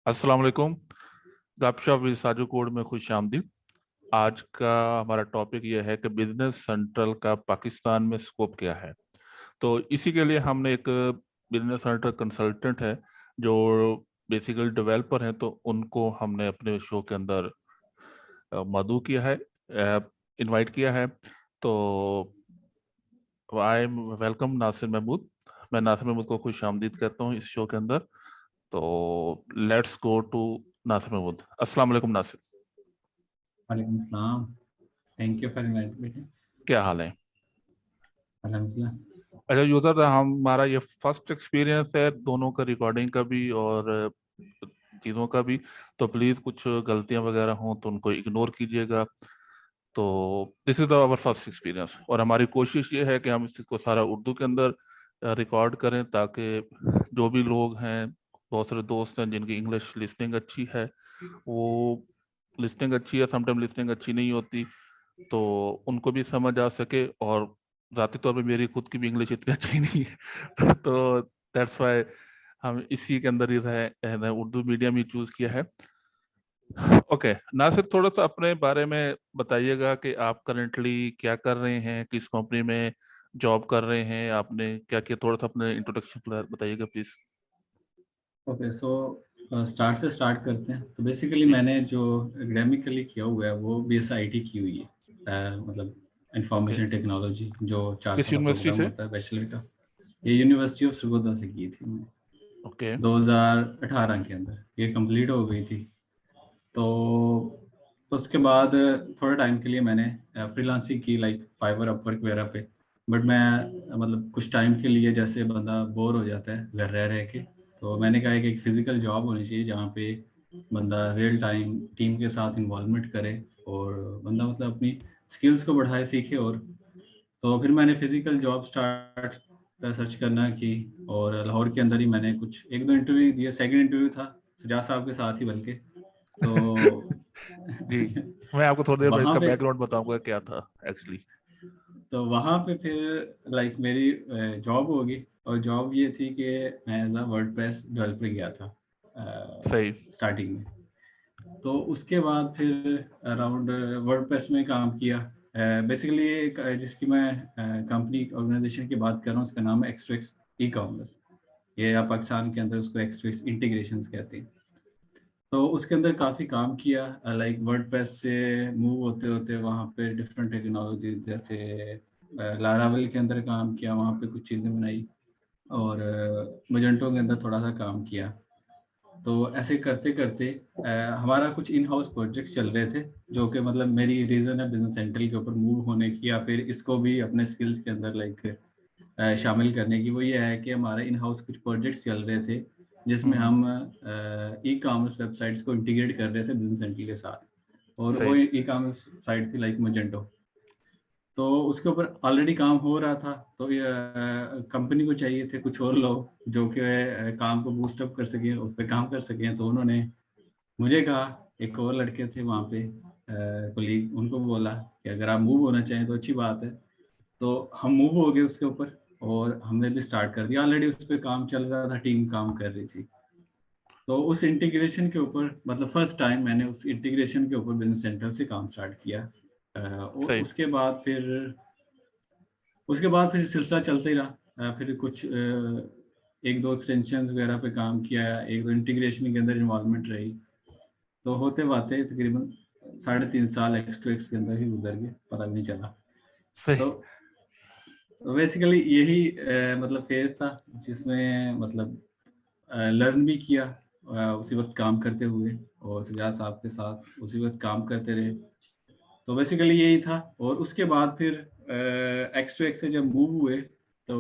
अस्सलाम वालेकुम। गपशप विद साजू कोड में खुश आमदीद। आज का हमारा टॉपिक यह है कि बिजनेस सेंट्रल का पाकिस्तान में स्कोप क्या है। तो इसी के लिए हमने एक बिजनेस सेंट्रल कंसल्टेंट है जो बेसिकली डेवलपर हैं, तो उनको हमने अपने शो के अंदर मदऊ किया है, इनवाइट किया है। तो I am welcome Nasir Mahmood. मैं नासिर महमूद को खुश आमदीद कहता हूँ इस शो के अंदर। तो let's go to Nasir Mahmood. अस्सलाम वालेकुम नासिर, वालेकुम सलाम। Thank you for inviting. क्या हाल है? अल्हम्दुलिल्लाह। अच्छा यूजर, हमारा ये फर्स्ट एक्सपीरियंस है दोनों का, रिकॉर्डिंग का भी और चीज़ों का भी। तो प्लीज़ कुछ गलतियां वगैरह हों तो उनको इग्नोर कीजिएगा। तो this is our first experience, और हमारी कोशिश ये है कि हम इसको सारा उर्दू के अंदर रिकॉर्ड करें, ताकि जो भी लोग हैं, बहुत सारे दोस्त हैं जिनकी इंग्लिश लिसनिंग अच्छी है, वो लिसनिंग अच्छी है, समटाइम लिसनिंग अच्छी नहीं होती, तो उनको भी समझ आ सके। और ज़ाती तौर पे मेरी खुद की भी इंग्लिश इतनी अच्छी नहीं है तो दैट्स वाई हम इसी के अंदर ही रहे, उर्दू मीडियम ही चूज किया है। ओके नासिर, थोड़ा सा अपने बारे में बताइएगा कि आप करेंटली क्या कर रहे हैं, किस कंपनी में जॉब कर रहे हैं, आपने क्या किया, थोड़ा सा अपने इंट्रोडक्शन बताइएगा प्लीज। ओके, सो स्टार्ट से स्टार्ट करते हैं। तो बेसिकली जी। मैंने जो एकेडमिकली किया हुआ है वो BSIT की हुई है। मतलब ओके, इंफॉर्मेशन टेक्नोलॉजी, जो 4 किस साल यूनिवर्सिटी प्रोग्राम से? होता है बैचलर का। ये यूनिवर्सिटी ऑफ सरगोदा से की थी मैंने ओके। 2018 के अंदर। ये कंप्लीट हो गई थी। तो उसके बाद थोड़े टाइम के लिए मैंने फ्रीलांसिंग की, लाइक फाइवर, अपवर्क वगैरह पे। बट मैं मतलब कुछ टाइम के लिए, जैसे बंदा बोर हो जाता है घर रह रह के, तो मैंने कहा कि एक फिजिकल जॉब होनी चाहिए जहाँ पे बंदा रियल टाइम टीम के साथ इन्वॉल्वमेंट करे और बंदा मतलब अपनी स्किल्स को बढ़ाए, सीखे। और तो फिर मैंने फिजिकल जॉब स्टार्ट सर्च करना की, और लाहौर के अंदर ही मैंने कुछ एक दो इंटरव्यू दिए। सेकंड इंटरव्यू था सजाद साहब के साथ ही, बल्कि। तो जी, मैं आपको थोड़ी देर में वहाँ इसका पे बैकग्राउंड बताऊंगा क्या था एक्चुअली। तो वहाँ पे फिर लाइक मेरी जॉब होगी। और जॉब ये थी कि मैं एज अ वर्डप्रेस डेवलपर गया था सही। स्टार्टिंग में। तो उसके बाद फिर अराउंड वर्डप्रेस में काम किया। बेसिकली जिसकी मैं कंपनी ऑर्गेनाइजेशन की बात कर रहा हूँ, उसका नाम है एक्सट्रिक्स ई कॉमर्स। ये आप पाकिस्तान के अंदर उसको एक्सट्रिक्स इंटीग्रेशंस कहते हैं। तो उसके अंदर काफ़ी काम किया, लाइक वर्डप्रेस से मूव होते होते वहाँ पे डिफरेंट टेक्नोलॉजी, जैसे लारावेल के अंदर काम किया, वहाँ पे कुछ चीज़ें बनाई। और मजेंटो के अंदर थोड़ा सा काम किया। तो ऐसे करते करते हमारा कुछ इन हाउस प्रोजेक्ट्स चल रहे थे, जो कि मतलब मेरी रीज़न है बिजनेस सेंट्रल के ऊपर मूव होने की, या फिर इसको भी अपने स्किल्स के अंदर लाइक शामिल करने की। वो ये है कि हमारे इन हाउस कुछ प्रोजेक्ट्स चल रहे थे जिसमें हम्म। हम ई कॉमर्स वेबसाइट्स को इंटीग्रेट कर रहे थे बिजनेस सेंट्रल के साथ। और वो सही। ई कॉमर्स साइट थी लाइक मजेंटो। तो उसके ऊपर ऑलरेडी काम हो रहा था। तो ये कंपनी को चाहिए थे कुछ और लोग जो कि काम को बूस्टअप कर सकें, उस पर काम कर सकें। तो उन्होंने मुझे कहा, एक और लड़के थे वहाँ पे कोलीग, उनको बोला कि अगर आप मूव होना चाहें तो अच्छी बात है। तो हम मूव हो गए उसके ऊपर, और हमने भी स्टार्ट कर दिया। ऑलरेडी उस पर काम चल रहा था, टीम काम कर रही थी। तो उस इंटीग्रेशन के ऊपर, मतलब फर्स्ट टाइम मैंने उस इंटीग्रेशन के ऊपर बिजनेस सेंटर से काम स्टार्ट किया। और सही। उसके बाद फिर सिलसिला चलते ही रहा। फिर कुछ एक दो एक्सटेंशन वगैरह पे काम किया, एक दो इंटीग्रेशन के अंदर इन्वॉल्वमेंट रही। तो होते बातें तकरीबन 3.5 साल एक्स के अंदर ही गुजर गए, पता भी नहीं चला। सही। तो बेसिकली यही मतलब फेज था जिसमें मतलब लर्न भी किया उसी वक्त काम करते हुए, और सजाद साहब के साथ उसी वक्त काम करते रहे। तो बेसिकली यही था। और उसके बाद फिर एक्स टू एक्स से जब मूव हुए, तो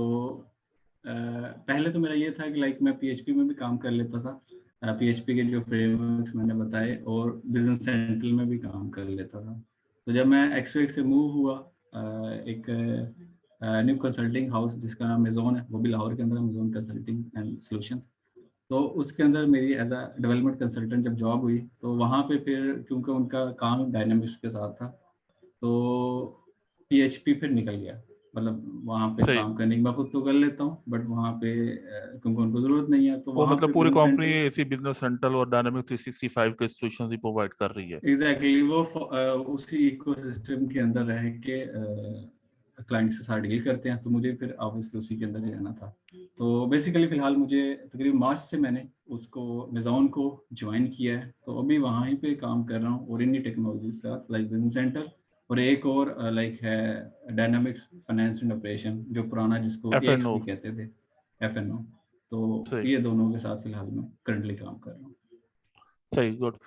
पहले तो मेरा ये था कि लाइक मैं PHP में भी काम कर लेता था। PHP के जो फ्रेमवर्क्स मैंने बताए, और बिजनेस सेंट्रल में भी काम कर लेता था। तो जब मैं एक्स टू एक्स से मूव हुआ, एक न्यू कंसल्टिंग हाउस जिसका नाम मेजोन है, वो भी लाहौर के अंदर है, मेजोन कंसल्टिंग एंड सॉल्यूशंस। तो उसके अंदर मेरी एज अ डेवलपमेंट कंसल्टेंट जब जॉब हुई, तो वहाँ पे फिर क्योंकि उनका काम डायनामिक्स के साथ था, तो PHP फिर निकल गया। मतलब वहाँ पे सही। काम करने की मैं खुद तो कर लेता हूँ, बट वहाँ पे क्योंकि उनको जरूरत नहीं है, तो वो वहाँ मतलब पे पूरी बिजनेस कंपनी सेंटर। ऐसी बिजनेस सेंट्रल और डायनामिक 365 के सॉल्यूशंस ही प्रोवाइड कर रही है। एग्जैक्टली वो उसी इकोसिस्टम के अंदर रह के क्लाइंट के साथ डील करते हैं, तो मुझे फिर ऑब्वियसली उसी के अंदर ही रहना था। तो बेसिकली फिलहाल मुझे तकरीबन मार्च से मैंने उसको मेज़ॉन को ज्वाइन किया है, तो अभी वहाँ ही पे काम कर रहा हूँ और इन्हीं टेक्नोलॉजी के साथ, लाइक बिजनेस सेंटर और एक और लाइक है डायनामिक्स फाइनेंस एंड ऑपरेशन, जो पुराना जिसको एएक्स FNO। भी कहते थे, एफएनओ। तो सही। ये दोनों के साथ फिलहाल मैं करंटली काम कर रहा हूँ। सही, गुड।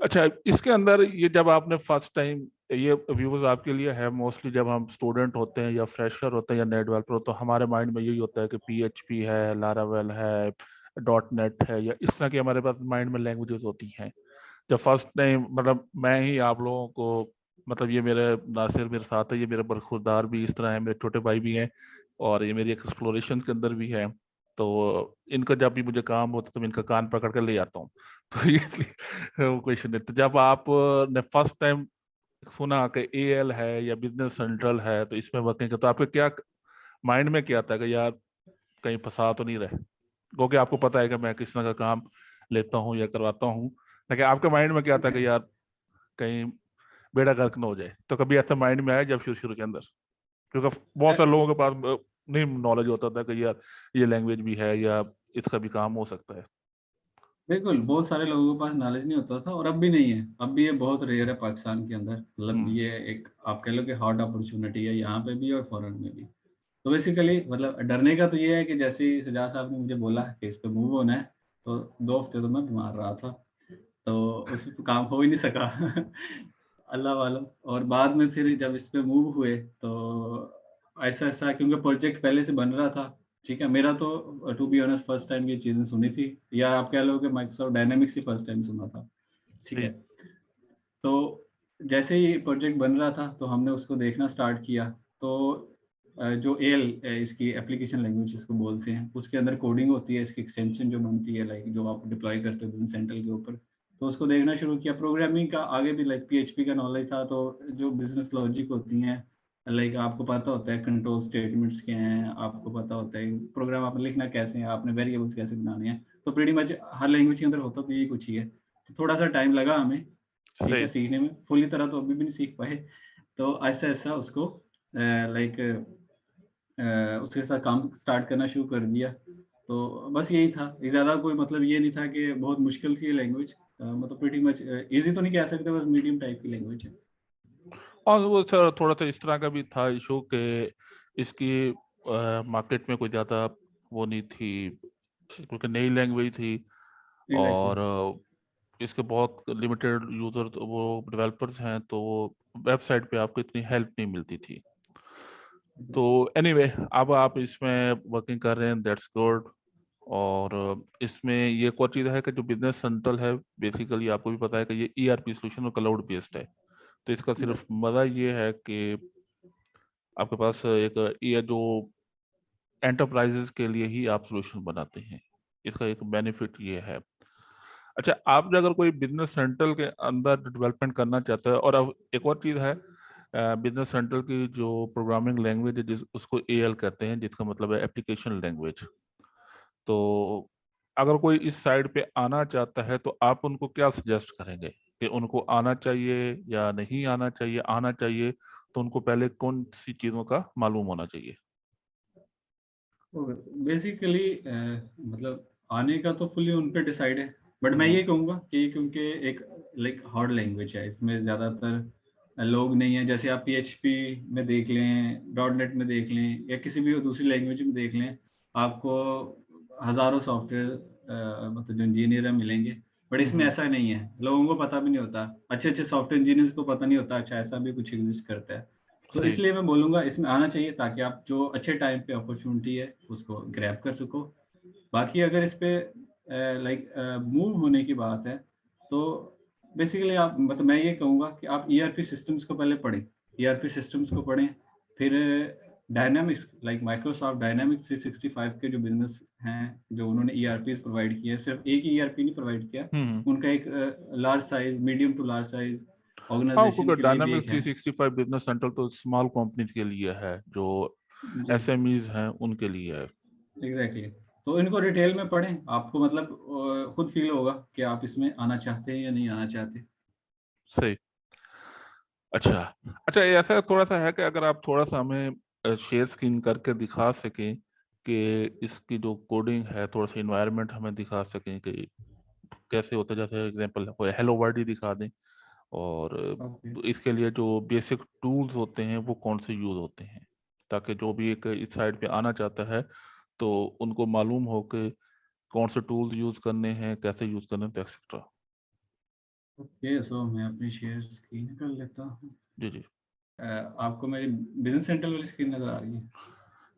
अच्छा, इसके अंदर ये जब आपने फर्स्ट टाइम, ये व्यूज आपके लिए है मोस्टली जब हम स्टूडेंट होते हैं या फ्रेशर होते हैं या नेट डेवलपर, तो हमारे माइंड में यही होता है कि PHP है, लारावेल है, .NET है, या इस तरह की हमारे पास माइंड में लैंग्वेजेस होती हैं। जब फर्स्ट टाइम मतलब मैं ही आप लोगों को, मतलब ये मेरे नासिर मेरे साथ है, ये मेरे बरखुरदार भी इस तरह है, मेरे छोटे भाई भी हैं, और ये मेरी एक्सप्लोरेशन के अंदर भी है। तो इनका जब भी मुझे काम होता है तो मैं इनका कान पकड़ कर ले आता हूँ। तो ये वो क्वेश्चन है। तो जब आप ने फर्स्ट टाइम सुना कि AL है या बिजनेस सेंट्रल है तो इसमें वर्किंग का, तो आपके क्या माइंड में क्या था कि यार कहीं फंसा तो नहीं रहे? क्योंकि आपको पता है कि मैं किस तरह का काम लेता हूँ या करवाता हूँ, लेकिन आपके माइंड में क्या था कि यार कहीं बेड़ा गर्क ना हो जाए? तो कभी ऐसा माइंड में आया जब शुरू शुरू के अंदर? क्योंकि बहुत सारे लोगों के पास नहीं नॉलेज होता था कि यार ये लैंग्वेज भी है या इसका भी काम हो सकता है। बिल्कुल, बहुत सारे लोगों के पास नॉलेज नहीं होता था और अब भी नहीं है। अब भी ये बहुत रेयर है पाकिस्तान के अंदर। मतलब हम्म। ये एक आप कह लो कि हॉट अपॉर्च्युनिटी है यहाँ पे भी और फॉरेन में भी। तो बेसिकली मतलब डरने का तो ये है कि जैसे ही सज्जाद साहब ने मुझे बोला कि इस पे मूव होना है, तो 2 हफ्ते तो मैं बीमार रहा था। तो उस पे काम हो ही नहीं सका। अल्लाह वालों। और बाद में फिर जब इस पे मूव हुए तो ऐसा-ऐसा, क्योंकि प्रोजेक्ट पहले से बन रहा था, ठीक है? मेरा तो to be honest first time ये चीज़ें सुनी थी, या आप कह लो कि माइक्रोसॉफ्ट डायनामिक्स ही फर्स्ट टाइम सुना था, ठीक सही। है? तो जैसे ही प्रोजेक्ट बन रहा था तो हमने उसको देखना स्टार्ट किया। तो जो एल इसकी एप्लीकेशन लैंग्वेज इसको बोलते हैं, उसके अंदर कोडिंग होती है, इसकी एक्सटेंशन जो बनती है, लाइक जो आप डिप्लॉय करते हो बिजनेस सेंट्रल के ऊपर। तो उसको देखना शुरू किया। प्रोग्रामिंग का आगे भी लाइक पीएचपी का नॉलेज था, तो जो बिजनेस लॉजिक होती हैं, लाइक आपको पता होता है कंट्रोल स्टेटमेंट्स क्या हैं, आपको पता होता है प्रोग्राम आपने लिखना कैसे है, आपने वेरिएबल्स कैसे बनाने हैं। तो प्रीटी मच हर लैंग्वेज के अंदर होता तो यही कुछ ही है। तो थोड़ा सा टाइम लगा हमें, ठीक है, सही। सीखने में। फुली तरह तो अभी भी नहीं सीख पाए। तो ऐसा-ऐसा उसको लाइक उसके साथ काम स्टार्ट करना शुरू कर दिया। तो बस यही था, ज़्यादा कोई मतलब ये नहीं था कि बहुत मुश्किल थी ये लैंग्वेज। मतलब प्रीटी मच ईज़ी तो नहीं कह सकते, बस मीडियम टाइप की लैंग्वेज है। और वो थोड़ा सा इस तरह का भी था इशू कि इसकी मार्केट में कोई ज़्यादा वो नहीं थी, क्योंकि नई लैंग्वेज थी, एग्ज़ैक्टली। और इसके बहुत लिमिटेड यूजर वो डेवलपर्स हैं, तो वेबसाइट पे आपको इतनी हेल्प नहीं मिलती थी। तो एनीवे, अब आप इसमें वर्किंग कर रहे हैं, दैट्स गुड। और इसमें ये एक और चीज़ है कि जो बिजनेस सेंट्रल है, बेसिकली आपको भी पता है कि ये ERP सोल्यूशन और क्लाउड बेस्ड है। तो इसका सिर्फ मज़ा ये है कि आपके पास एक ये जो एंटरप्राइजेस के लिए ही आप सोल्यूशन बनाते हैं, इसका एक बेनिफिट ये है। अच्छा, आप अगर कोई बिजनेस सेंट्रल के अंदर डेवलपमेंट करना चाहते हैं, और अब एक और चीज़ है, बिजनेस सेंट्रल की जो प्रोग्रामिंग लैंग्वेज है जिस उसको AL कहते हैं, जिसका मतलब है एप्लीकेशन लैंग्वेज। तो अगर कोई इस साइड पे आना चाहता है तो आप उनको क्या सजेस्ट करेंगे कि उनको आना चाहिए या नहीं आना चाहिए? आना चाहिए तो उनको पहले कौन सी चीज़ों का मालूम होना चाहिए? बेसिकली मतलब आने का तो फुली उन पे डिसाइड है, बट मैं हम्म। ये कहूँगा कि क्योंकि एक लाइक हार्ड लैंग्वेज है, इसमें ज़्यादातर लोग नहीं है। जैसे आप PHP में देख लें, .NET में देख लें, या किसी भी दूसरी लैंग्वेज में देख लें, आपको हज़ारों सॉफ्टवेयर मतलब जो इंजीनियर मिलेंगे, बट इसमें हम्म। ऐसा नहीं है। लोगों को पता भी नहीं होता, अच्छे-अच्छे सॉफ्टवेयर इंजीनियर्स को पता नहीं होता, अच्छा ऐसा भी कुछ एग्ज़िस्ट करता है। तो सही। इसलिए मैं बोलूँगा इसमें आना चाहिए, ताकि आप जो अच्छे टाइम पे अपॉर्च्युनिटी है उसको ग्रैब कर सको। बाकी अगर इस पे लाइक मूव होने की बात है, तो बेसिकली आप मतलब मैं ये कहूँगा कि आप ERP सिस्टम्स को पहले पढ़ें। ERP सिस्टम्स को पढ़ें, फिर डायनामिक्स लाइक माइक्रोसॉफ्ट डायनामिक्स 365 के जो बिज़नेस हैं, जो उन्होंने ERPs प्रोवाइड किए हैं, सिर्फ एक ही ERP नहीं प्रोवाइड किया। हम्म। उनका एक large size, medium to large size हाँ, ऑर्गेनाइजेशन क्योंकि के लिए भी डायनामिक्स एक है। 365 बिजनेस सेंट्रल तो स्मॉल कंपनीज के लिए है, जो जी एसएमईज हैं उनके लिए है। एग्जैक्टली। तो इनको डिटेल में पढ़ें, आपको मतलब खुद फील होगा कि आप इसमें आना चाहते हैं या नहीं आना चाहते। सही। अच्छा। अच्छा, ये ऐसा थोड़ा सा है कि अगर आप थोड़ा सा हमें शेयर स्क्रीन करके दिखा सकें कि इसकी जो कोडिंग है, थोड़ा सा इन्वायरमेंट हमें दिखा सकें कि कैसे होता है, जैसे एग्जांपल कोई हेलो वर्ल्ड ही दिखा दें, और ओके। इसके लिए जो बेसिक टूल्स होते हैं वो कौन से यूज होते हैं, ताकि जो भी एक इस साइड पे आना चाहता है तो उनको मालूम हो कि कौन से टूल्स यूज करने हैं, कैसे यूज करने हैं, एक्सेट्रा। ओके सो मैं अपनी शेयर स्क्रीन कर लेता हूँ। जी जी। आपको मेरी बिजनेस सेंट्रल वाली स्क्रीन नज़र आ रही है?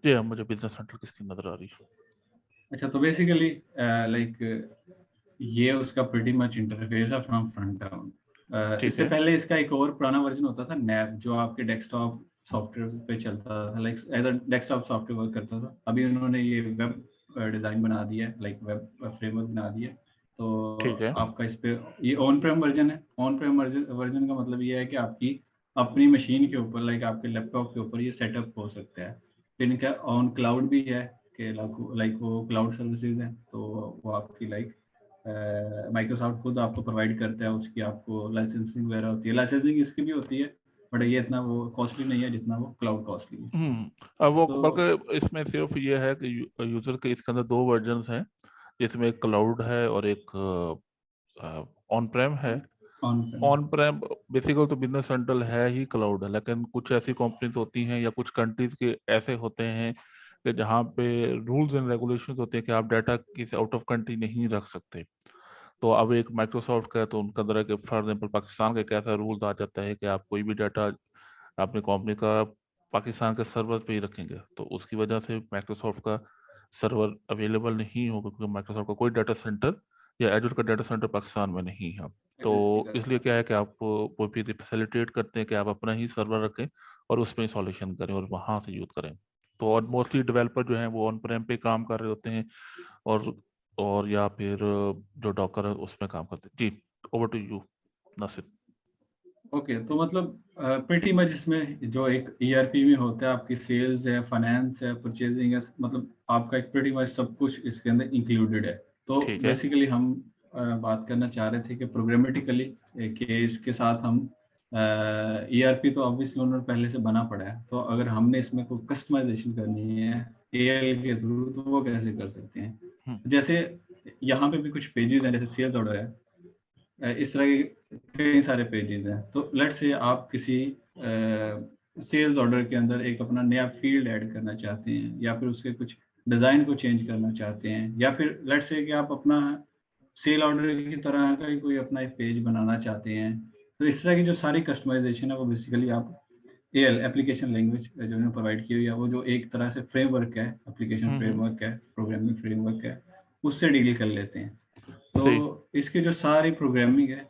जी हाँ, मुझे बिजनेस सेंटर की स्क्रीन नजर आ रही है। अच्छा, तो बेसिकली लाइक ये उसका प्रीटी मच इंटरफेस है फ्रॉम फ्रंट डाउन। ठीक इससे है। पहले इसका एक और पुराना वर्जन होता था नैप, जो आपके डेस्कटॉप सॉफ्टवेयर पे चलता था, like as a desktop software work करता था। अभी उन्होंने ये वेब डिज़ाइन बना दिया है, लाइक वेब फ्रेमवर्क बना दिया है। तो ठीक है। आपका इस पे ये ऑन प्रेम वर्जन है। ऑन प्रेम वर्जन का मतलब ये है कि आपकी अपनी मशीन के ऊपर, लाइक आपके लैपटॉप के ऊपर ये सेटअप हो सकता है। फिर इनका ऑन क्लाउड भी है कि लाइक वो क्लाउड सर्विसेज हैं, तो वो आपकी लाइक माइक्रोसॉफ्ट खुद आपको प्रोवाइड करता है, उसकी आपको लाइसेंसिंग वगैरह होती है। लाइसेंसिंग इसकी भी होती है, बट ये इतना वो कॉस्टली नहीं है जितना वो क्लाउड कॉस्टली है। अब वो तो बल्कि इसमें सिर्फ ये है कि यूजर के इसके अंदर दो वर्जन्स हैं, जिसमें एक क्लाउड है और एक ऑन प्रेम है। ऑन ऑन प्रेम बेसिकली तो बिजनेस सेंट्रल है ही क्लाउड है, लेकिन कुछ ऐसी कंपनीज होती हैं या कुछ कंट्रीज के ऐसे होते हैं कि जहाँ पे रूल्स एंड रेगुलेशंस होते हैं कि आप डाटा किसी आउट ऑफ कंट्री नहीं रख सकते। तो अब एक माइक्रोसॉफ्ट का है, तो उनका अंदर के फॉर एग्जाम्पल पाकिस्तान का एक ऐसा रूल आ जाता है कि आप कोई भी डाटा अपनी कंपनी का पाकिस्तान के सर्वर पे ही रखेंगे, तो उसकी वजह से माइक्रोसॉफ्ट का सर्वर अवेलेबल नहीं होगा, क्योंकि माइक्रोसॉफ्ट का कोई डाटा सेंटर या एजूर का डाटा सेंटर पाकिस्तान में नहीं है। तो एग्जिस्ट नहीं इसलिए करता। क्या है कि आप वो भी फैसिलिटेट करते हैं कि आप अपना ही सर्वर रखें और उस पर इंस्टॉलेशन करें और वहां से यूज करें। तो और मोस्टली डेवलपर जो हैं वो ऑन प्रेम पे काम कर रहे होते हैं, और या फिर जो डॉकर है उसमें काम करते हैं। जी, over to you Nasir. Okay, तो मतलब प्रीटी मच इसमें जो एक ईआरपी में होता है, आपकी सेल्स है, फाइनेंस है, परचेजिंग है, मतलब आपका एक प्रीटी मच सब कुछ इसके अंदर इंक्लूडेड है। तो ठीक है। बेसिकली हम बात करना चाह रहे थे कि प्रोग्रामेटिकली कि इसके साथ हम ईआरपी तो ऑब्वियसली उन्होंने पहले से बना पड़ा है, तो अगर हमने इसमें कोई कस्टमाइजेशन करनी है एएल के थ्रू तो वो कैसे कर सकते हैं। हम्म। जैसे यहाँ पे भी कुछ पेजेस हैं, जैसे सेल्स ऑर्डर है, इस तरह के कई सारे पेजेस हैं। तो लेट्स से आप किसी सेल्स ऑर्डर के अंदर एक अपना नया फील्ड ऐड करना चाहते हैं, या फिर उसके कुछ डिज़ाइन को चेंज करना चाहते हैं, या फिर लेट्स से कि आप अपना सेल ऑर्डर की तरह का ही कोई अपना एक पेज बनाना चाहते हैं। तो इस तरह की जो सारी कस्टमाइजेशन है वो बेसिकली आप एल एप्लीकेशन लैंग्वेज जो उन्होंने प्रोवाइड की हुई है, वो जो एक तरह से फ्रेमवर्क है, एप्लीकेशन हम्म। फ्रेमवर्क है, प्रोग्रामिंग फ्रेमवर्क है, उससे डील कर लेते हैं। तो सही। इसकी जो सारी प्रोग्रामिंग है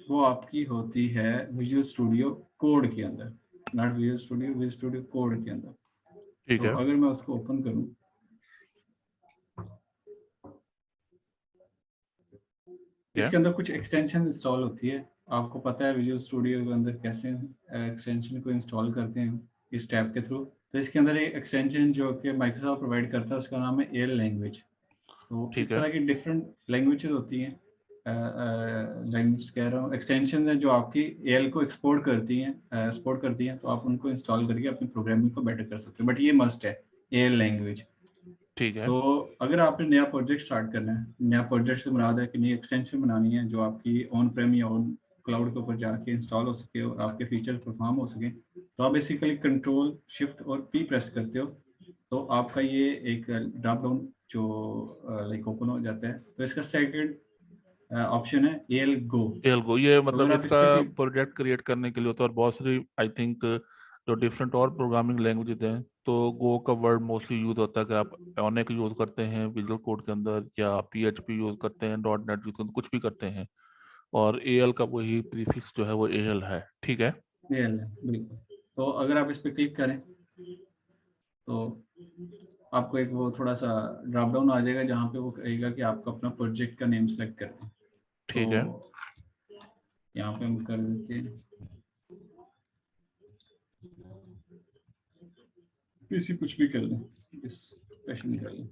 वो आपकी होती है विजुअल स्टूडियो कोड के अंदर, नॉट विजुअल स्टूडियो कोड के अंदर। ठीक तो है। अगर मैं उसको ओपन करूं, क्या? इसके अंदर कुछ एक्सटेंशन इंस्टॉल होती है। आपको पता है विजुअल स्टूडियो के अंदर कैसे एक्सटेंशन को इंस्टॉल करते हैं इस टैब के थ्रू। तो इसके अंदर एक एक्सटेंशन जो कि माइक्रोसॉफ्ट प्रोवाइड करता है, उसका नाम है एल लैंग्वेज। तो ठीक इस है। तरह की डिफरेंट लैंग्वेजेस होती हैं, लैंग्वेज कह रहा हूँ, एक्सटेंशन है जो आपकी एल को एक्सपोर्ट करती हैं, तो आप उनको इंस्टॉल करके अपनी प्रोग्रामिंग को बेटर कर सकते हो। बट ये मस्ट है एल लैंग्वेज। ठीक है। तो अगर आपने नया प्रोजेक्ट स्टार्ट करना है, नया प्रोजेक्ट से मुराद है कि नई एक्सटेंशन बनानी है जो आपकी ऑन प्रेम या ऑन क्लाउड के ऊपर जाके इंस्टॉल हो सके और आपके फीचर परफॉर्म हो सके, तो आप बेसिकली कंट्रोल शिफ्ट और पी प्रेस करते हो, तो आपका ये एक ड्रॉप डाउन जो लाइक ओपन हो जाता है। तो इसका सेकंड ऑप्शन है एल गो। एल्गो, ये तो अगर मतलब आप इस इसका पर क्लिक, प्रोजेक्ट क्रिएट करने के लिए होता है, और बहुत सारी आई थिंक जो डिफरेंट और प्रोग्रामिंग लैंग्वेजेस हैं, तो गो का वर्ड मोस्टली यूज होता है कि आप ऑनेक यूज करते हैं विजुअल कोड के अंदर, या पीएचपी यूज करते हैं, डॉट नेट यूज करते हैं, कुछ भी करते हैं, और एएल का वही प्रीफिक्स जो है वो एएल है। ठीक है। एल है बिल्कुल। तो अगर आप इस पर क्लिक करें तो आपको एक वो थोड़ा सा ड्रॉप डाउन आ जाएगा जहाँ पे वो कहेगा कि आपको अपना प्रोजेक्ट का नेम सेलेक्ट करना है। ठीक है। तो यहाँ पे हम कर देते हैं पीसी कुछ भी कर लें, इस पैशन कर लें।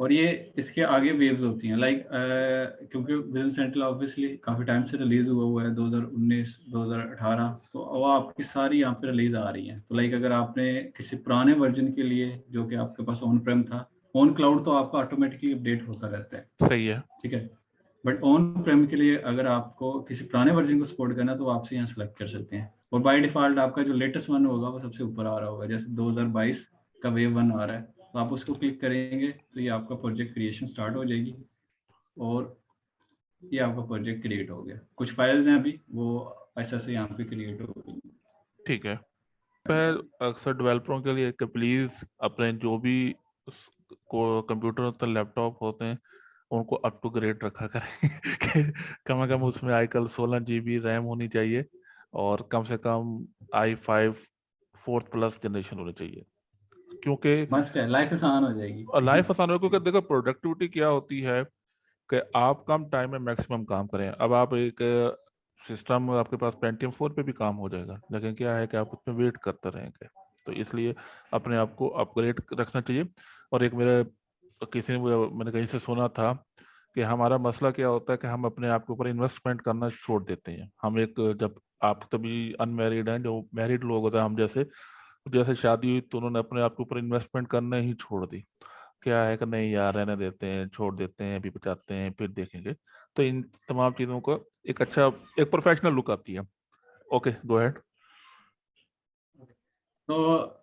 और ये इसके आगे वेव्स होती हैं, लाइक क्योंकि बिजनेस सेंट्रल ऑब्वियसली काफ़ी टाइम से रिलीज हुआ है, 2019 2018, तो वो आपकी सारी यहाँ पे रिलीज आ रही हैं। तो लाइक अगर आपने किसी पुराने वर्जन के लिए जो कि आपके पास ऑन प्रेम था, ऑन क्लाउड तो आपका ऑटोमेटिकली अपडेट होता रहता है, सही है। ठीक है, बट ऑन प्रेम के लिए अगर आपको किसी पुराने वर्जन को सपोर्ट करना है तो आपसे यहाँ सेलेक्ट कर सकते हैं, और बाय डिफॉल्ट आपका जो लेटेस्ट वन होगा वो सबसे ऊपर आ रहा होगा। जैसे 2022 का वेव 1 आ रहा है, तो आप उसको क्लिक करेंगे तो ये आपका प्रोजेक्ट क्रिएशन स्टार्ट हो जाएगी, और ये आपका प्रोजेक्ट क्रिएट हो गया। कुछ फाइल्स हैं अभी वो ऐसा से यहाँ पे क्रिएट हो गई। ठीक है। पर अक्सर डेवलपरों के लिए कि प्लीज़ अपने जो भी कंप्यूटर होते हैं, लैपटॉप होते हैं, उनको अप टू ग्रेड रखा करें कि कम से कम उसमें आजकल 16 GB रैम होनी चाहिए, और कम से कम i5 4th+ जनरेशन होनी चाहिए, क्योंकि मस्ट है, लाइफ आसान हो जाएगी। लाइफ आसान हो। क्योंकि देखो प्रोडक्टिविटी क्या होती है कि आप कम टाइम में मैक्सिमम काम करें। अब आप एक सिस्टम आपके पास Pentium 4 पे भी काम हो जाएगा, लेकिन क्या है कि आप उसमें वेट करते रहेंगे। तो इसलिए अपने आप को अपग्रेड रखना चाहिए। और एक मेरे किसी ने मैंने कहीं से सुना था कि हमारा मसला क्या होता है कि हम अपने आप के ऊपर इन्वेस्टमेंट करना छोड़ देते हैं। हम एक जब आप तभी अनमैरिड हैं, जो मैरिड लोग होते हैं हम जैसे, जैसे शादी हुई तो उन्होंने अपने आप के ऊपर इन्वेस्टमेंट करना ही छोड़ दी। क्या है कि नहीं यार, रहने देते हैं, छोड़ देते हैं, अभी बचाते हैं, फिर देखेंगे। तो इन तमाम चीज़ों को एक अच्छा, एक प्रोफेशनल लुक आती है। Okay, go ahead. तो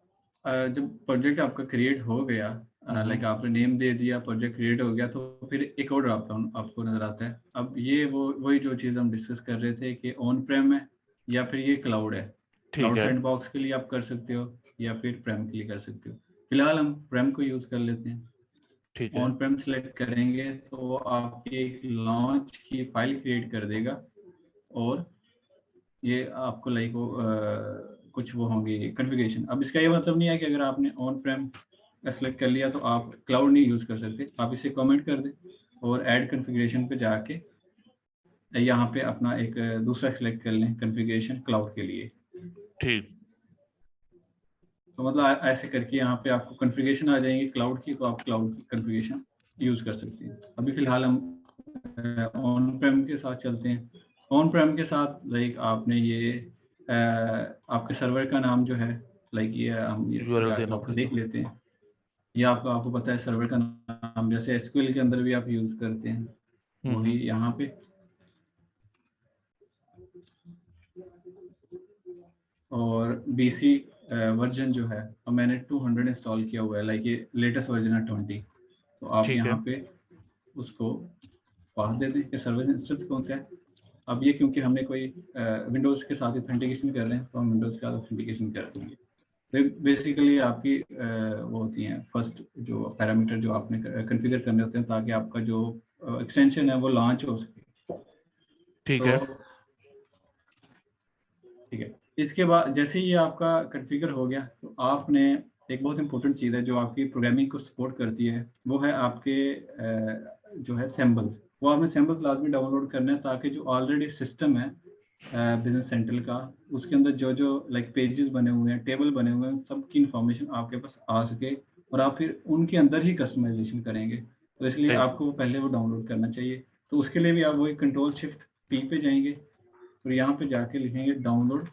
जब प्रोजेक्ट आपका क्रिएट हो गया, लाइक आपने नेम दे दिया, प्रोजेक्ट क्रिएट हो गया, तो फिर एक और ड्रॉप डाउन आपको नजर आता है। अब ये वही जो चीज़ हम डिस्कस कर रहे थे कि ऑन प्रेम है या फिर ये क्लाउड है। ठीक क्लाउड है। सैंडबॉक्स के लिए आप कर सकते हो या फिर प्रेम के लिए कर सकते हो। फिलहाल हम प्रेम को यूज़ कर लेते हैं। ठीक है। ऑन प्रेम सेलेक्ट करेंगे तो वो आपकी एक लॉन्च की फाइल क्रिएट कर देगा, और ये आपको लाइक कुछ वो होंगी कॉन्फ़िगरेशन। अब इसका ये मतलब नहीं है कि अगर आपने ऑन प्रेम सेलेक्ट कर लिया तो आप क्लाउड नहीं यूज़ कर सकते। आप इसे कमेंट कर दें और ऐड कॉन्फ़िगरेशन पे जाके यहाँ पे अपना एक दूसरा सेलेक्ट कर लें कॉन्फ़िगरेशन क्लाउड के लिए। ठीक। तो मतलब ऐसे करके यहाँ पे आपको कॉन्फ़िगरेशन आ जाएंगी क्लाउड की, तो आप क्लाउड की कॉन्फ़िगरेशन यूज़ कर सकते हैं। अभी फिलहाल हम ऑन प्रेम के साथ चलते हैं। ऑन प्रेम के साथ लाइक आपने ये आपके सर्वर का नाम जो है, लाइक ये हम ये यूआरएल जाके देना वापस पड़ेगा। देख लेते हैं। ये आपको आपको पता है सर्वर का नाम, जैसे एसक्यूएल के अंदर भी आप यूज़ करते हैं, वही हम्म। यहाँ पे। और बीसी वर्जन जो है, अब मैंने 200 इंस्टॉल किया हुआ है, लाइक ये लेटेस्ट वर्जन है 20। तो आप ठीक है। यहाँ पे उसको पास दे दें कि सर्वर इंस्टेंस कौन सा है। अब ये क्योंकि हमने कोई विंडोज़ के साथ ऑथेंटिकेशन कर रहे हैं, तो हम विंडोज़ के साथ ऑथेंटिकेशन कर देंगे। तो बेसिकली आपकी वो होती हैं फर्स्ट जो पैरामीटर जो आपने कॉन्फ़िगर करने होते हैं, ताकि आपका जो एक्सटेंशन है वो लॉन्च हो सके। ठीक तो है। ठीक है, इसके बाद जैसे ही ये आपका कॉन्फ़िगर हो गया, तो आपने एक बहुत इंपॉर्टेंट चीज़ है जो आपकी प्रोग्रामिंग को सपोर्ट करती है, वो है आपके जो है सैम्पल्स। वो आपने सैम्पल्स लाजमी डाउनलोड करना है, ताकि जो ऑलरेडी सिस्टम है बिजनेस सेंट्रल का, उसके अंदर जो जो लाइक पेजेस बने हुए हैं, टेबल बने हुए हैं, सब की इंफॉर्मेशन आपके पास आ सके, और आप फिर उनके अंदर ही कस्टमाइजेशन करेंगे। तो इसलिए सही। आपको पहले वो डाउनलोड करना चाहिए। तो उसके लिए भी आप वही कंट्रोल शिफ्ट पी पे जाएंगे, और यहाँ पे जाके लिखेंगे डाउनलोड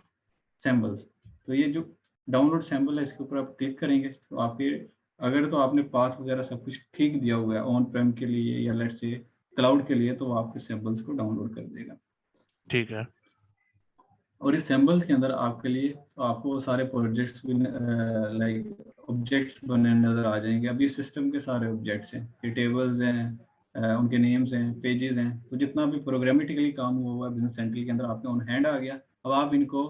सैम्पल्स। तो ये जो डाउनलोड सैम्पल है, इसके ऊपर आप क्लिक करेंगे तो आपके, अगर तो आपने पाथ वगैरह सब कुछ ठीक दिया हुआ है ऑन प्रेम के लिए या लेट्स से क्लाउड के लिए, तो वो आपके सैम्पल्स को डाउनलोड कर देगा। ठीक है। और इस सैम्पल्स के अंदर आपके लिए आपको सारे प्रोजेक्ट्स भी लाइक ऑब्जेक्ट्स बने नज़र आ जाएंगे। अब ये सिस्टम के सारे ऑब्जेक्ट्स हैं, ये टेबल्स हैं, उनके नेम्स हैं, पेजेस हैं। तो जितना भी प्रोग्रामेटिकली काम हुआ है बिजनेस सेंट्रल के अंदर, आपके ऑन हैंड आ गया। अब आप इनको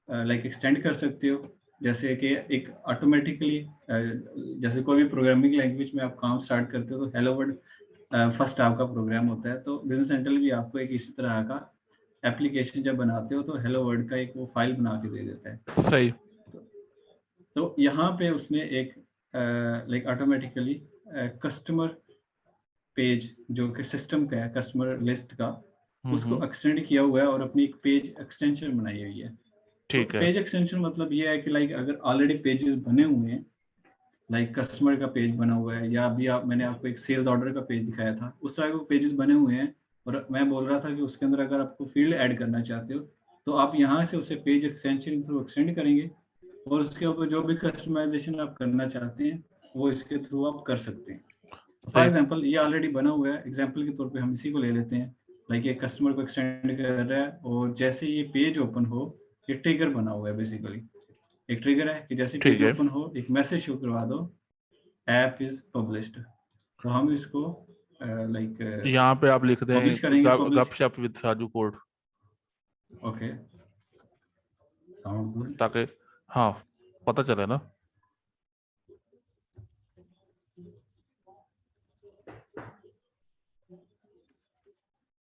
लाइक एक्सटेंड कर सकते हो, जैसे कि एक ऑटोमेटिकली जैसे कोई भी प्रोग्रामिंग लैंग्वेज में आप काम स्टार्ट करते हो तो हेलो वर्ल्ड फर्स्ट आपका प्रोग्राम होता है। तो बिजनेस सेंट्रल भी आपको एक इसी तरह का एप्लीकेशन जब बनाते हो तो हेलो वर्ल्ड का एक वो फाइल बना के दे देता है। सही। तो यहाँ पे उसने एक लाइक ऑटोमेटिकली कस्टमर पेज जो कि सिस्टम का है, कस्टमर लिस्ट का, उसको एक्सटेंड किया हुआ है और अपनी एक पेज एक्सटेंशन बनाई हुई है। तो ठीक है। पेज एक्सटेंशन मतलब ये है कि लाइक अगर ऑलरेडी पेजेस बने हुए हैं, लाइक कस्टमर का पेज बना हुआ है, या अभी मैंने आपको एक सेल्स ऑर्डर का पेज दिखाया था, उस तरह के पेजेस बने हुए हैं, और मैं बोल रहा था कि उसके अंदर अगर आपको फील्ड ऐड करना चाहते हो तो आप यहाँ से उसे पेज एक्सटेंशन थ्रू एक्सटेंड करेंगे, और उसके ऊपर जो भी कस्टमाइजेशन आप करना चाहते हैं वो इसके थ्रू आप कर सकते हैं। फॉर एग्जांपल ये ऑलरेडी बना हुआ है, एग्जांपल के तौर पे हम इसी को ले लेते हैं। लाइक एक कस्टमर को एक्सटेंड कर रहा है, और जैसे ये पेज ओपन हो, ये ट्रिगर बना हुआ है बेसिकली। एक ट्रिगर है कि जैसे ठीक पेज है। ओपन हो एक मैसेज शो करवा दो, ऐप इज पब्लिश्ड। तो हम इसको लाइक यहाँ पे आप लिख दें पब्लिश करेंगे, पब्लिश। गपशप with Saju code, okay, sound good. ताकि हाँ पता चले ना।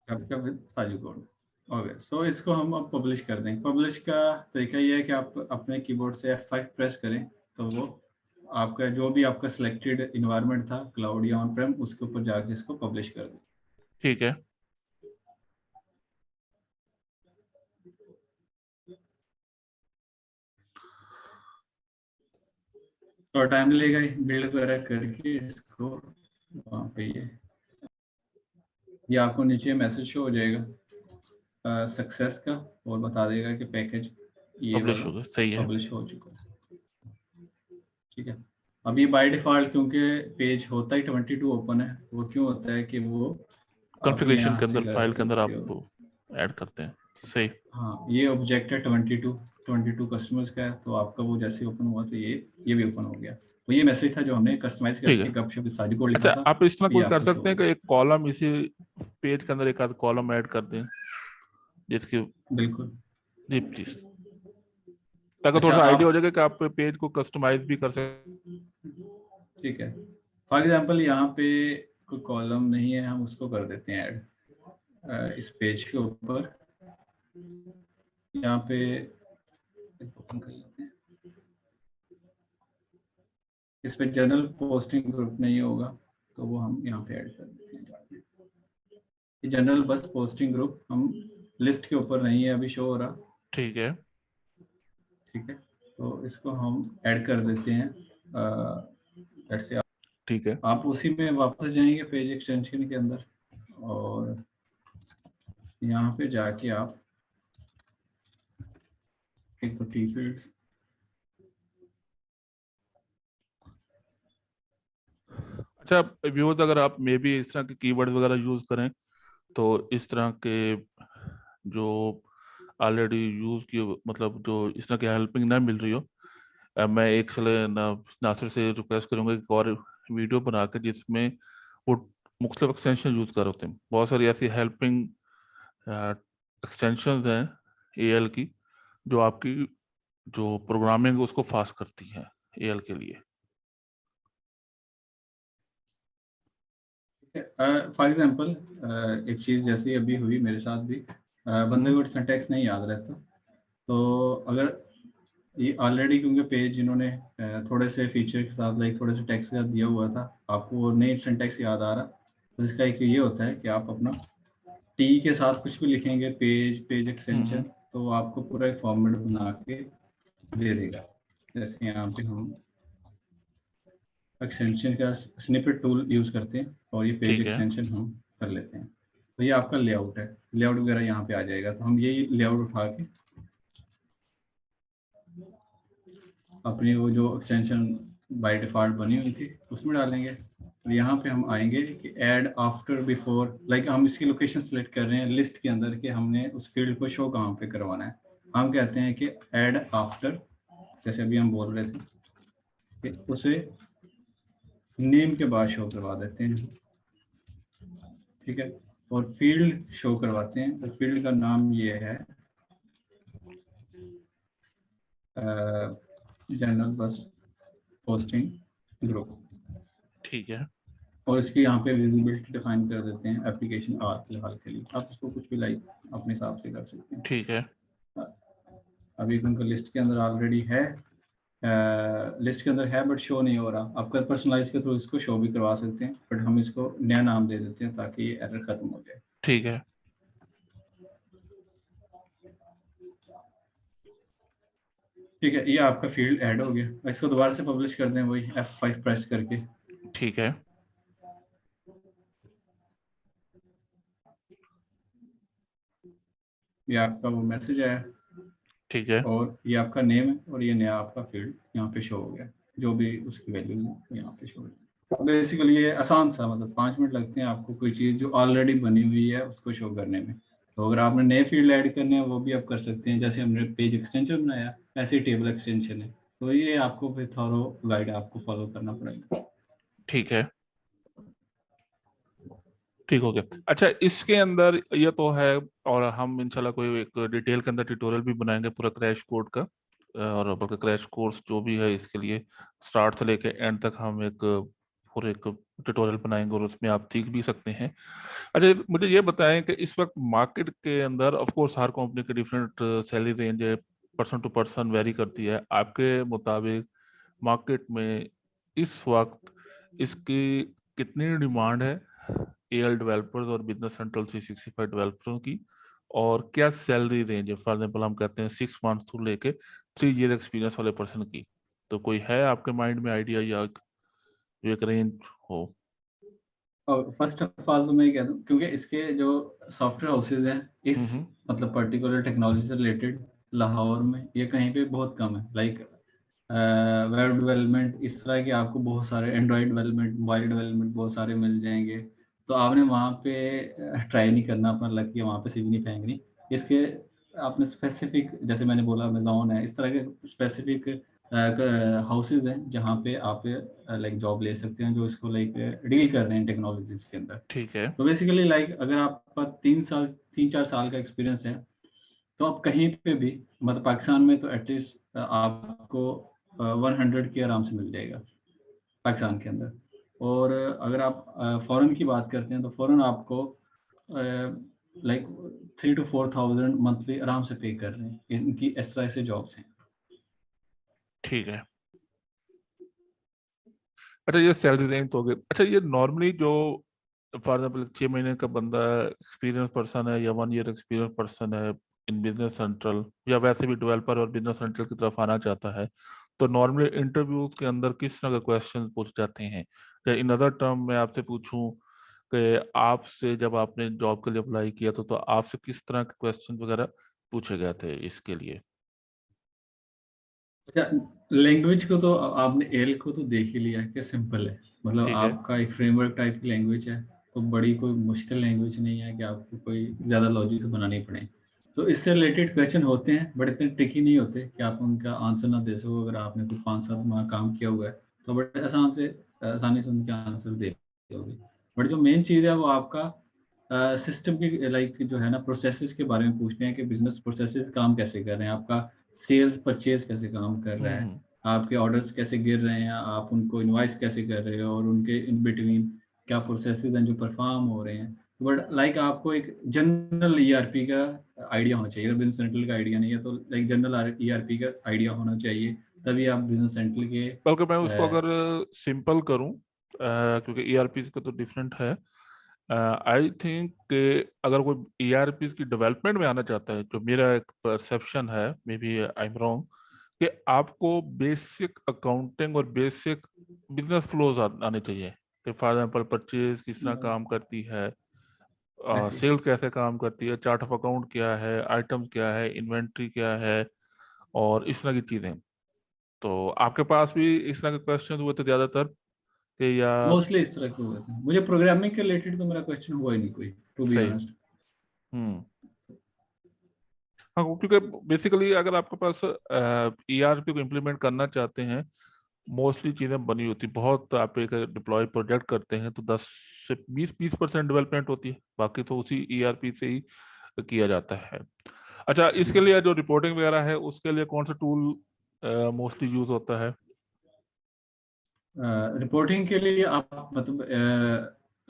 गपशप with Saju code. Okay, so इसको हम अब पब्लिश कर देंगे। पब्लिश का तरीका ये है कि आप अपने कीबोर्ड से F5 प्रेस करें, तो वो आपका जो भी आपका सिलेक्टेड इन्वायरमेंट था, क्लाउड या ऑन प्रेम, उसके ऊपर जाके इसको पब्लिश कर दें। ठीक है। थोड़ा टाइम लगेगा बिल्ड वगैरह करके इसको। वहाँ पे ये आपको नीचे मैसेज शो हो जाएगा सक्सेस का, और बता देगा कि पैकेज ये पब्लिश वाला हो गया, सही है। पब्लिश हो चुका है। ठीक है। अब ये बाय डिफॉल्ट क्योंकि पेज होता ही 22 ओपन है, वो क्यों होता है कि वो आप कॉन्फ़िगरेशन यहाँ के से अंदर, कर फाइल के अंदर सकते आप हो। ऐड करते हैं, सही। हाँ, ये ऑब्जेक्ट है 22 कस्टमर्स का है, तो आपका वो जैसे ओपन हुआ तो ये भी ओपन हो गया। तो ये मैसेज था जो हमने कस्टमाइज ठीक करके है। गपशप साजी कोड लिखा अच्छा, था, आप इस तरह ये कोई कर आपको शो सकते हो हैं कि गया। एक कॉलम इसी पेज के अंदर एक आध कॉलम ऐड कर दें, जिसकी बिल्कुल। जी प्लीज, ताकि थोड़ा अच्छा, सा आइडिया हो आप जाएगा कि आप पेज को कस्टमाइज भी कर सकते। ठीक है। फॉर एग्जांपल यहाँ पे कोई कॉलम नहीं है, हम उसको कर देते हैं ऐड इस पेज के ऊपर। यहाँ पे ओपन कर लेते हैं। इस पे जनरल पोस्टिंग ग्रुप नहीं होगा, तो वो हम यहाँ पे ऐड कर देते हैं। ये जनरल बस पोस्टिंग ग्रुप हम लिस्ट के ऊपर नहीं है अभी शो हो रहा। ठीक है। ठीक है, तो इसको हम ऐड कर देते हैं। से ठीक है। आप उसी में वापस जाएंगे पेज एक्सटेंशन के अंदर, और यहाँ पे जाके आप एक तो टी फील्ड्स, अच्छा व्यूअर्स, अगर आप मे बी इस तरह के कीवर्ड्स वगैरह यूज करें, तो इस तरह के जो ऑलरेडी यूज की, मतलब जो इस तरह की हेल्पिंग ना मिल रही हो, मैं एक चले नासिर से रिक्वेस्ट करूंगा कि और वीडियो बना के जिसमें वो मुख्तलिफ एक्सटेंशन यूज कर होते हैं, बहुत सारी ऐसी हेल्पिंग एक्सटेंशन हैं एएल की, जो आपकी जो प्रोग्रामिंग है उसको फास्ट करती है एएल के लिए। फॉर एग्जांपल एक चीज़ जैसी अभी हुई मेरे साथ भी, बंदे को सिंटैक्स नहीं याद रहता। तो अगर ये ऑलरेडी क्योंकि पेज इन्होंने थोड़े से फीचर के साथ, लाइक थोड़े से टेक्स्ट के साथ दिया हुआ था, आपको वो नहीं सिंटैक्स याद आ रहा, तो इसका एक ये होता है कि आप अपना टी के साथ कुछ भी लिखेंगे, पेज एक्सटेंशन, तो वो आपको पूरा एक फॉर्मेट बना के दे देगा। जैसे यहाँ पे हम एक्सटेंशन का स्निपेट टूल यूज करते हैं, और ये पेज ठीक है। एक्सटेंशन हम कर लेते हैं। तो ये आपका लेआउट है, लेआउट वगैरह यहाँ पे आ जाएगा। तो हम यही लेआउट उठा के अपनी वो जो एक्सटेंशन बाय डिफॉल्ट बनी हुई थी उसमें डालेंगे। तो यहाँ पे हम आएंगे कि ऐड आफ्टर बिफोर, लाइक हम इसकी लोकेशन सेलेक्ट कर रहे हैं लिस्ट के अंदर कि हमने उस फील्ड को शो कहाँ पे करवाना है। हम कहते हैं कि ऐड आफ्टर, जैसे अभी हम बोल रहे थे कि उसे नेम के बाद शो करवा देते हैं। ठीक है, और फील्ड शो करवाते हैं, तो फील्ड का नाम ये है जनरल बस पोस्टिंग ग्रुप। ठीक है। और इसकी यहाँ पे विजिबिलिटी डिफाइन कर देते हैं एप्लीकेशन आर फिलहाल के लिए। आप इसको कुछ भी लाइक अपने हिसाब से कर सकते हैं। ठीक है। अभी उनका लिस्ट के अंदर ऑलरेडी है, लिस्ट के अंदर है बट शो नहीं हो रहा। आप कर पर्सनलाइज के थ्रू इसको शो भी करवा सकते हैं, बट हम इसको नया नाम दे देते हैं ताकि ये एरर खत्म हो जाए। ठीक है। ठीक है, ये आपका फील्ड ऐड हो गया। इसको दोबारा से पब्लिश कर दें, वही F5 प्रेस करके। ठीक है। ये आपका वो मैसेज आया, ठीक है। और ये आपका नेम है, और ये नया आपका फील्ड यहाँ पे शो हो गया, जो भी उसकी वैल्यू है यहाँ पे शो हो गया। बेसिकली ये आसान सा, मतलब 5 मिनट लगते हैं आपको कोई चीज़ जो ऑलरेडी बनी हुई है उसको शो करने में। तो अगर आपने नए फील्ड ऐड करने हैं वो भी आप कर सकते हैं, जैसे हमने पेज एक्सटेंशन बनाया ऐसे ही टेबल एक्सटेंशन है। तो ये आपको फिर थॉरो गाइड आपको फॉलो करना पड़ेगा। ठीक है। ठीक हो गया। अच्छा, इसके अंदर ये तो है, और हम इंशाल्लाह कोई एक डिटेल के अंदर ट्यूटोरियल भी बनाएंगे पूरा क्रैश कोड का, और बल्कि क्रैश कोर्स जो भी है इसके लिए स्टार्ट से लेके एंड तक हम एक पूरे एक ट्यूटोरियल बनाएंगे, और उसमें आप सीख भी सकते हैं। अच्छा, मुझे ये बताएं कि इस वक्त मार्केट के अंदर ऑफ कोर्स हर कंपनी के डिफरेंट सैलरी रेंज है, पर्सन टू पर्सन वेरी करती है। आपके मुताबिक मार्केट में इस वक्त इसकी कितनी डिमांड है एआई डेवलपर्स और बिजनेस सेंट्रल 365 डेवलपर्स की, और क्या सैलरी रेंज है? फॉर एग्जाम्पल हम कहते हैं 6 मंथ से लेके 3 ईयर एक्सपीरियंस वाले पर्सन की, तो कोई है आपके माइंड में आइडिया या जो एक रेंज हो? और फर्स्ट ऑफ ऑल तो मैं ये कह दूं, क्योंकि इसके जो सॉफ्टवेयर हाउसेज हैं इस हम्म। मतलब पर्टिकुलर टेक्नोलॉजी से रिलेटेड लाहौर में ये कहीं पे बहुत कम है। लाइक वेब डेवलपमेंट इस तरह के आपको बहुत सारे, एंड्रॉयड डेवलपमेंट, मोबाइल डेवलपमेंट बहुत सारे मिल जाएंगे। तो आपने वहाँ पे ट्राई नहीं करना अपना लक, कि वहाँ पे सीवी नहीं फेंकनी। इसके आपने स्पेसिफिक, जैसे मैंने बोला अमेजोन है, इस तरह के स्पेसिफिक हाउसेज हैं जहाँ पे आप लाइक जॉब ले सकते हैं, जो इसको लाइक डील कर रहे हैं टेक्नोलॉजीज के अंदर। ठीक है। तो बेसिकली लाइक अगर आपका 3-4 साल का एक्सपीरियंस है, तो आप कहीं पे भी, मतलब पाकिस्तान में तो एटलीस्ट आपको 100 के आराम से मिल जाएगा पाकिस्तान के अंदर। और अगर आप फॉरेन की बात करते हैं, तो फॉरेन आपको लाइक 3 to 4 thousand मंथली आराम से पे कर रहे हैं। इनकी इस तरह से जॉब्स हैं। ठीक है। अच्छा, ये सैलरी रेंज तो हो गई। अच्छा, ये नॉर्मली जो फॉर एग्जाम्पल 6 महीने का बंदा एक्सपीरियंस पर्सन है या 1 ईयर एक्सपीरियंस पर्सन है इन बिजनेस सेंट्रल, या वैसे भी डेवलपर और बिजनेस सेंट्रल की तरफ आना चाहता है, तो नॉर्मली इंटरव्यूज के अंदर किस तरह के क्वेश्चन पूछे जाते हैं? या इन अदर टर्म मैं आपसे पूछूं कि आपसे जब आपने जॉब के लिए अप्लाई किया तो आपसे किस तरह के क्वेश्चन वगैरह पूछे गए थे इसके लिए? अच्छा, लैंग्वेज को तो आपने एल को तो देख ही लिया कि सिंपल है, मतलब ठीक है। आपका एक फ्रेमवर्क टाइप की लैंग्वेज है। तो बड़ी कोई मुश्किल लैंग्वेज नहीं है कि आपको कोई ज़्यादा लॉजिक तो बनानी पड़े। तो इससे रिलेटेड क्वेश्चन होते हैं, बट इतने ट्रिकी नहीं होते कि आप उनका आंसर ना दे सको। अगर आपने कोई 5 साल वहाँ काम किया हुआ है तो बड़े आसानी से उनके आंसर दे दोगे। बट जो मेन चीज़ है वो आपका सिस्टम की, लाइक जो है ना, प्रोसेसेस के बारे में पूछते हैं कि बिजनेस प्रोसेसेस काम कैसे कर रहे हैं, आपका सेल्स परचेज कैसे काम कर रहा है, हम्म। आपके ऑर्डर्स कैसे गिर रहे हैं, आप उनको इनवाइस कैसे कर रहे हो, और उनके इन बिटवीन क्या प्रोसेसेस हैं जो परफॉर्म हो रहे हैं। बट लाइक आपको एक जनरल ईआरपी का आइडिया होना चाहिए। अगर बिजनेस सेंट्रल का आइडिया नहीं है तो लाइक जनरल ईआरपी का आइडिया होना चाहिए, तभी आप बिजनेस सेंट्रल के बल्कि मैं उसको अगर सिंपल करूं, क्योंकि ईआरपी का तो डिफरेंट है, आई थिंक कि अगर कोई ईआरपी की डेवलपमेंट में आना चाहता है, जो मेरा एक परसेप्शन है, may be I am wrong, कि आपको बेसिक अकाउंटिंग और बेसिक बिजनेस फ्लोज आने चाहिए, कि फॉर एग्जांपल परचेज किस तरह काम करती है, ऐसे। सेल्स कैसे काम करती है, चार्ट ऑफ अकाउंट क्या है, आइटम क्या है, इन्वेंट्री क्या है, और इस तरह की चीजें। तो आपके पास भी इस तरह के क्वेश्चन हुए थे ज्यादातर कि या? मोस्टली इस तरह के हुए थे। मुझे प्रोग्रामिंग के रिलेटेड तो मेरा क्वेश्चन हुआ ही नहीं कोई, टू बी सही। ऑनेस्ट। हम्म। हाँ, क्योंकि बेसिकली अगर आपके पास ईआरपी को इम्प्लीमेंट करना चाहते हैं, मोस्टली चीज़ें बनी होती, बहुत आप एक डिप्लॉय प्रोजेक्ट करते हैं तो 10 से 20% डेवलपमेंट होती है, बाकी तो उसी ईआरपी से ही किया जाता है। अच्छा, इसके लिए जो रिपोर्टिंग वगैरह है उसके लिए कौन सा टूल मोस्टली यूज होता है? रिपोर्टिंग के लिए आप मतलब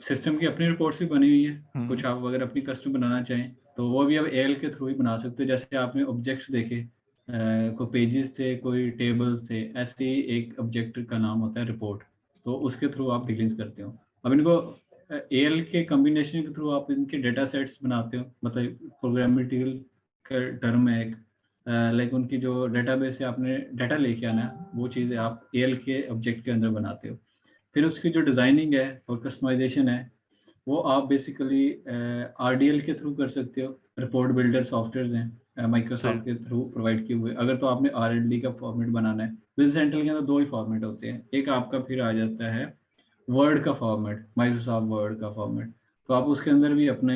सिस्टम की अपनी रिपोर्ट्स भी बनी हुई है। हम्म। कुछ आप अगर अपनी कस्टम बनाना चाहें तो वो भी आप एल के थ्रू ही बना सकते हो। जैसे आपने ऑब्जेक्ट्स देखे, कोई पेजेस थे, कोई टेबल्स थे, ऐसे ही एक ऑब्जेक्ट का नाम होता है रिपोर्ट। तो उसके थ्रू आप डीलिंग्स करते हो। अब इनको एल के कम्बिनेशन के थ्रू आप इनके डेटा सेट्स बनाते हो, मतलब प्रोग्रामेटिकल का टर्म है एक। लाइक उनकी जो डेटाबेस से आपने डाटा लेके आना है, वो चीज़ें आप एएल के ऑब्जेक्ट के अंदर बनाते हो। फिर उसकी जो डिज़ाइनिंग है और कस्टमाइजेशन है, वो आप बेसिकली आरडीएल के थ्रू कर सकते हो। रिपोर्ट बिल्डर सॉफ्टवेयर्स हैं सही। माइक्रोसॉफ्ट के थ्रू प्रोवाइड किए हुए। अगर तो आपने आरएलडी का फॉर्मेट बनाना है, बिजनेस सेंट्रल के अंदर दो ही फॉर्मेट होते हैं। एक आपका फिर आ जाता है वर्ड का फॉर्मेट, माइक्रोसॉफ्ट वर्ड का फॉर्मेट। तो आप उसके अंदर भी अपने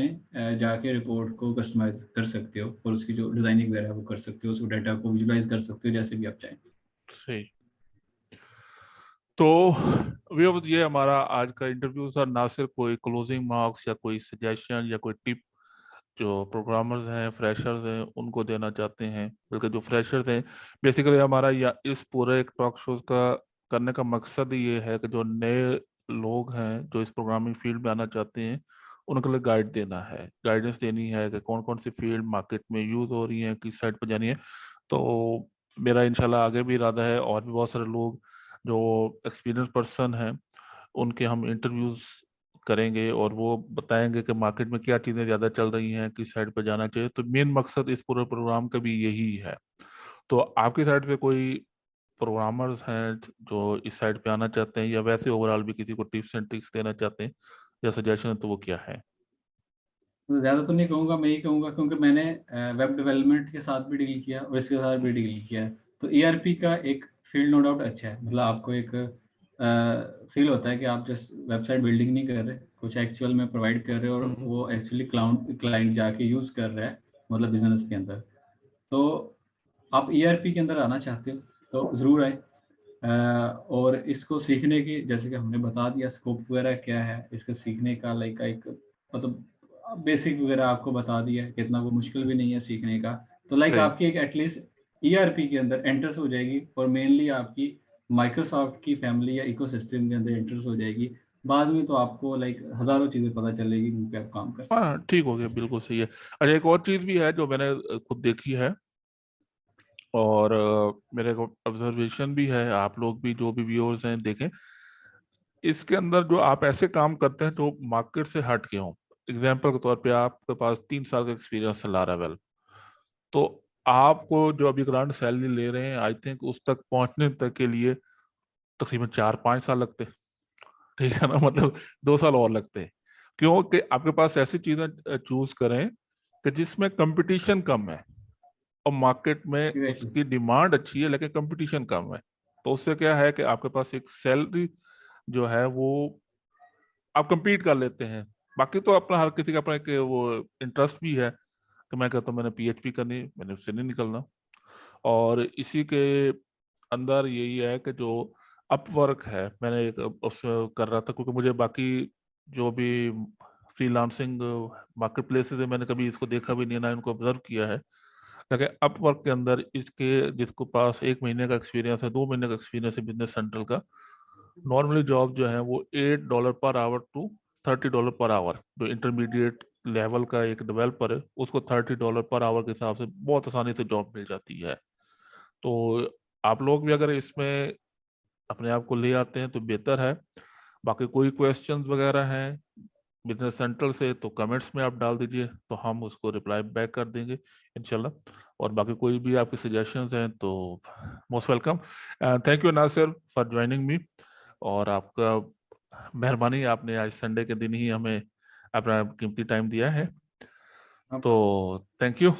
जाके रिपोर्ट को कस्टमाइज कर सकते हो और उसकी जो डिजाइनिंग वगैरह है वो कर सकते हो, उसको डाटा को विजुलाइज कर सकते हो जैसे भी आप चाहें। सही। तो ये हमारा आज का इंटरव्यू था। ना सिर्फ कोई क्लोजिंग मार्क्स या कोई सजेशन या कोई टिप जो प्रोग्रामर्स हैं, फ्रेशर्स हैं, उनको देना चाहते हैं, बल्कि जो फ्रेशर्स हैं, बेसिकली हमारा या इस पूरे एक टॉक शो का करने का मकसद ये है कि जो नए लोग हैं जो इस प्रोग्रामिंग फील्ड में आना चाहते हैं, उनके लिए गाइड देना है, गाइडेंस देनी है कि कौन कौन सी फील्ड मार्केट में यूज हो रही है, किस साइड पर जानी है। तो मेरा इंशाल्लाह आगे भी इरादा है और भी बहुत सारे लोग जो एक्सपीरियंस पर्सन हैं उनके हम इंटरव्यूज करेंगे और वो बताएंगे कि मार्केट में क्या चीज़ें ज़्यादा चल रही हैं, किस साइड पर जाना चाहिए। तो मेन मकसद इस पूरे प्रोग्राम का भी यही है। तो आपकी साइड पे कोई प्रोग्रामर्स हैं जो इस साइड पे आना चाहते हैं या वैसे ओवरऑल भी किसी को टिप्स एंड ट्रिक्स देना चाहते हैं या सजेशन है, तो वो क्या है? तो ज़्यादा तो नहीं कहूँगा, मैं ही कहूँगा क्योंकि मैंने वेब डेवलपमेंट के साथ भी डील किया और इसके साथ भी डील किया है। तो ईआरपी का एक फील्ड नो डाउट अच्छा है, मतलब आपको एक फील होता है कि आप जस्ट वेबसाइट बिल्डिंग नहीं कर रहे, कुछ एक्चुअल में प्रोवाइड कर रहे हो और वो एक्चुअली क्लाइंट जाके यूज़ कर रहा है, मतलब बिजनेस के अंदर। तो आप ईआरपी के अंदर आना चाहते हो तो ज़रूर आए। और इसको सीखने की, जैसे कि हमने बता दिया स्कोप वगैरह क्या है इसका सीखने का, लाइक एक मतलब बेसिक वगैरह आपको बता दिया है, कितना वो मुश्किल भी नहीं है सीखने का। तो लाइक सही। आपकी एक एटलीस्ट ईआरपी के अंदर एंट्रेंस हो जाएगी और मेनली आपकी माइक्रोसॉफ्ट की फैमिली या इकोसिस्टम के अंदर एंट्रेंस हो जाएगी। बाद में तो आपको लाइक हज़ारों चीज़ें पता चलेगी जिन पे आप काम कर सकते हाँ ठीक हो गया, बिल्कुल सही है। अच्छा, एक और चीज़ भी है जो मैंने खुद देखी है और मेरे को ऑब्जर्वेशन भी है, आप लोग भी जो भी व्यूअर्स हैं देखें, इसके अंदर जो आप ऐसे काम करते हैं जो मार्केट से हट के हों। एग्जाम्पल के तौर पे आपके पास 3 साल का एक्सपीरियंस है लारावेल, तो आपको जो अभी ग्रांट सैलरी ले रहे हैं, आई थिंक उस तक पहुंचने तक के लिए तकरीबन 4-5 साल लगते, ठीक है ना? मतलब 2 साल और लगते हैं। क्योंकि आपके पास ऐसी चीजें चूज करें कि जिसमें कंपटीशन कम है और मार्केट में हैं। उसकी डिमांड अच्छी है लेकिन कंपटीशन कम है। तो उससे क्या है कि आपके पास एक सैलरी जो है वो आप compete कर लेते हैं। बाकी तो अपना हर किसी का अपना एक वो इंटरेस्ट भी है कि मैं कहता हूँ मैंने पीएचपी करनी, मैंने उससे नहीं निकलना। और इसी के अंदर यही है कि जो अपवर्क है, मैंने एक उस कर रहा था क्योंकि मुझे बाकी जो भी फ्रीलांसिंग मार्केट प्लेसेस है मैंने कभी इसको देखा भी नहीं, ना इनको ऑब्जर्व किया है। लेकिन अपवर्क के अंदर इसके जिसको पास 1 महीने का एक्सपीरियंस है, 2 महीने का एक्सपीरियंस है बिजनेस सेंट्रल का, नॉर्मली जॉब जो है वो $8 per hour to $30 per hour, जो इंटरमीडिएट लेवल का एक डेवलपर है उसको $30 पर आवर के हिसाब से बहुत आसानी से जॉब मिल जाती है। तो आप लोग भी अगर इसमें अपने आप को ले आते हैं तो बेहतर है। बाकी कोई क्वेश्चंस वगैरह हैं बिजनेस सेंट्रल से तो कमेंट्स में आप डाल दीजिए, तो हम उसको रिप्लाई बैक कर देंगे इंशाल्लाह। और बाकी कोई भी आपके सजेशंस हैं तो most welcome. Thank you Nasir for joining me. और आपका मेहरबानी, आपने आज संडे के दिन ही हमें अपना कीमती टाइम दिया है, हाँ, तो थैंक यू।